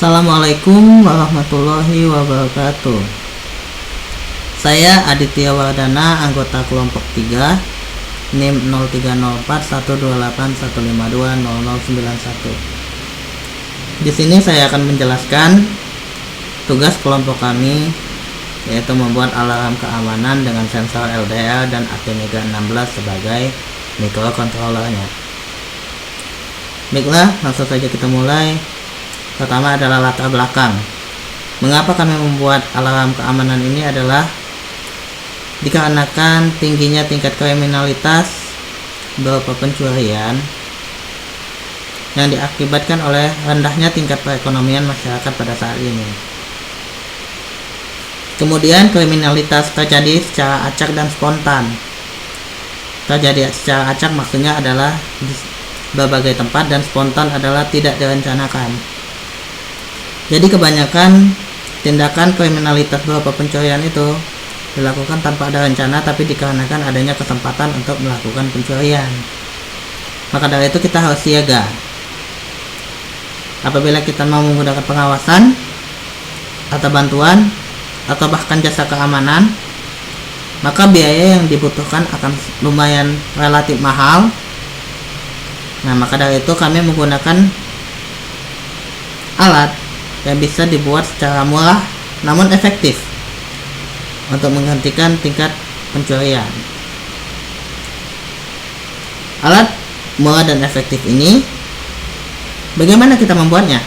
Assalamualaikum warahmatullahi wabarakatuh. Saya Aditya Wardana, anggota kelompok 3, NIM 03041281520091. Di sini saya akan menjelaskan tugas kelompok kami, yaitu membuat alarm keamanan dengan sensor LDR dan ATmega 16 sebagai mikrokontrolernya. Baiklah, langsung saja kita mulai. Pertama adalah latar belakang. Mengapa kami membuat alarm keamanan ini adalah dikarenakan tingginya tingkat kriminalitas berupa pencurian yang diakibatkan oleh rendahnya tingkat perekonomian masyarakat pada saat ini. Kemudian kriminalitas terjadi secara acak dan spontan. Terjadi secara acak maksudnya adalah di berbagai tempat, dan spontan adalah tidak direncanakan. Jadi kebanyakan tindakan kriminalitas berupa pencurian itu dilakukan tanpa ada rencana, tapi dikarenakan adanya kesempatan untuk melakukan pencurian. Maka dari itu kita harus siaga. Apabila kita mau menggunakan pengawasan atau bantuan atau bahkan jasa keamanan, maka biaya yang dibutuhkan akan lumayan relatif mahal. Nah, maka dari itu kami menggunakan alat yang bisa dibuat secara murah namun efektif untuk menghentikan tingkat pencurian. Alat murah dan efektif ini, bagaimana kita membuatnya?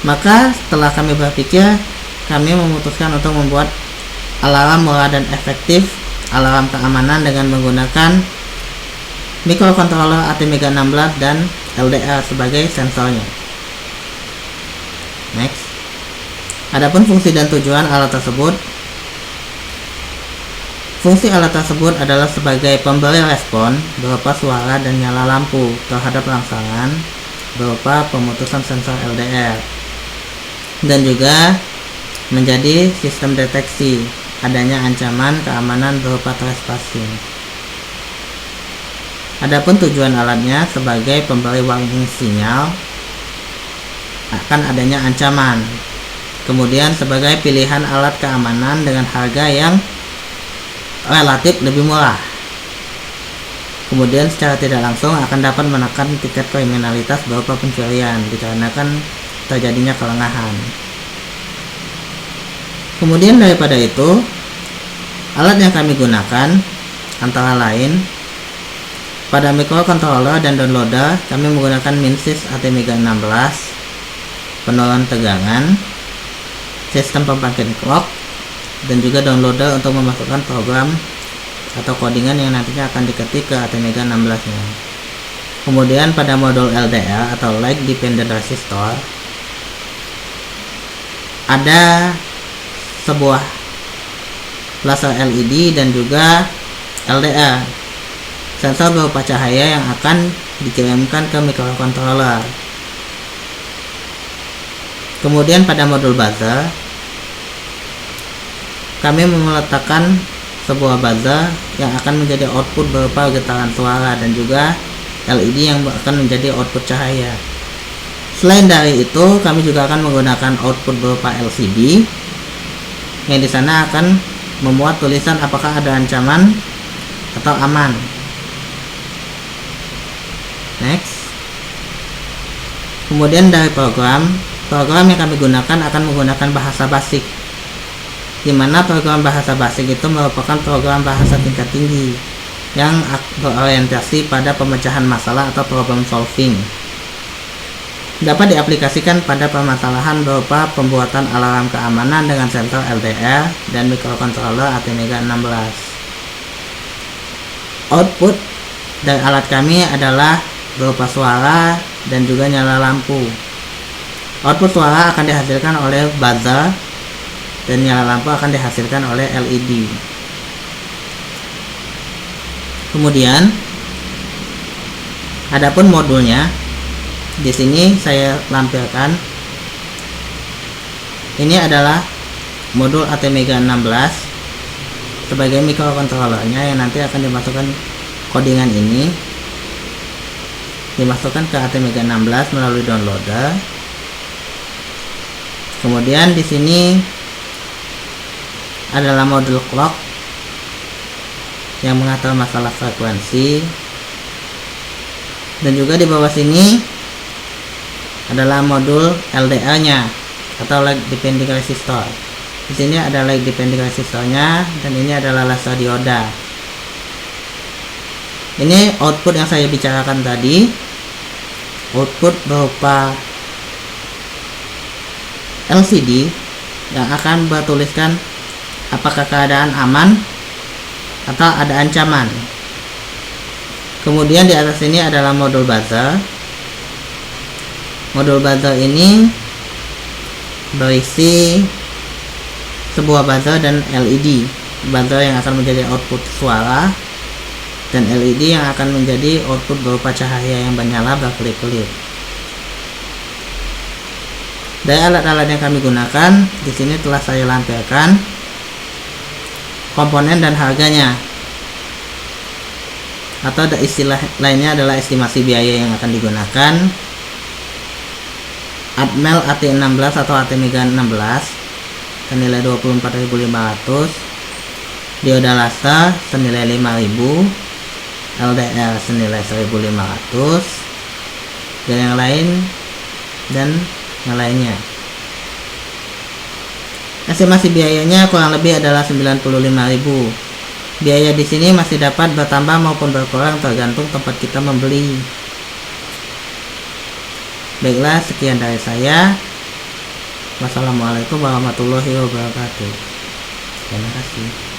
Maka setelah kami berpikir, kami memutuskan untuk membuat alarm murah dan efektif, alarm keamanan dengan menggunakan mikrokontroler ATmega 16 dan LDR sebagai sensornya. Next. Adapun fungsi dan tujuan alat tersebut. Fungsi alat tersebut adalah sebagai pemberi respon berupa suara dan nyala lampu terhadap rangsangan berupa pemutusan sensor LDR, dan juga menjadi sistem deteksi adanya ancaman keamanan berupa trespassing. Adapun tujuan alatnya sebagai pemberi warning sinyal akan adanya ancaman. Kemudian sebagai pilihan alat keamanan dengan harga yang relatif lebih murah. Kemudian secara tidak langsung akan dapat menekan tingkat kriminalitas berupa pencurian dikarenakan terjadinya kelengahan. Kemudian daripada itu, alat yang kami gunakan antara lain pada microcontroller dan downloader kami menggunakan Minsys ATmega 16, penurun tegangan, sistem pembangkit clock, dan juga downloader untuk memasukkan program atau codingan yang nantinya akan diketik ke ATmega 16 nya. Kemudian pada modul LDR atau Light Dependent Resistor ada sebuah laser LED dan juga LDR, sensor berupa cahaya yang akan dikirimkan ke microcontroller. Kemudian pada modul buzzer kami meletakkan sebuah buzzer yang akan menjadi output berupa getaran suara dan juga LED yang akan menjadi output cahaya. Selain dari itu, kami juga akan menggunakan output berupa LCD yang di sana akan memuat tulisan apakah ada ancaman atau aman. Next. Kemudian dari program yang kami gunakan akan menggunakan bahasa BASIC, di mana program bahasa BASIC itu merupakan program bahasa tingkat tinggi yang berorientasi pada pemecahan masalah atau problem solving. Dapat diaplikasikan pada permasalahan berupa pembuatan alarm keamanan dengan sensor LDR dan mikrokontroler ATmega 16. Output dari alat kami adalah berupa suara dan juga nyala lampu. Output suara akan dihasilkan oleh buzzer dan nyala lampu akan dihasilkan oleh LED. Kemudian, adapun modulnya, di sini saya lampirkan. Ini adalah modul ATmega 16 sebagai mikrokontrolernya yang nanti akan dimasukkan codingan ini, dimasukkan ke ATmega 16 melalui downloader. Kemudian di sini adalah modul clock yang mengatur masalah frekuensi, dan juga di bawah sini adalah modul LDR-nya atau lag depending resistor. Di sini ada lag depending resistornya, dan ini adalah laser dioda. Ini output yang saya bicarakan tadi, output berupa LCD yang akan bertuliskan apakah keadaan aman atau ada ancaman. Kemudian di atas ini adalah modul buzzer. Modul buzzer ini berisi sebuah buzzer dan LED. Buzzer yang akan menjadi output suara, dan LED yang akan menjadi output berupa cahaya yang menyala berkelip-kelip. Dari alat-alat yang kami gunakan, di sini telah saya lampirkan komponen dan harganya, atau istilah lainnya adalah estimasi biaya yang akan digunakan. Atmel AT16 atau ATmega 16 senilai 24.500, dioda laser senilai 5.000, LDR senilai 1.500, dan yang lainnya. Estimasi biayanya kurang lebih adalah 95.000. Biaya di sini masih dapat bertambah maupun berkurang tergantung tempat kita membeli. Baiklah, sekian dari saya. Wassalamualaikum warahmatullahi wabarakatuh. Terima kasih.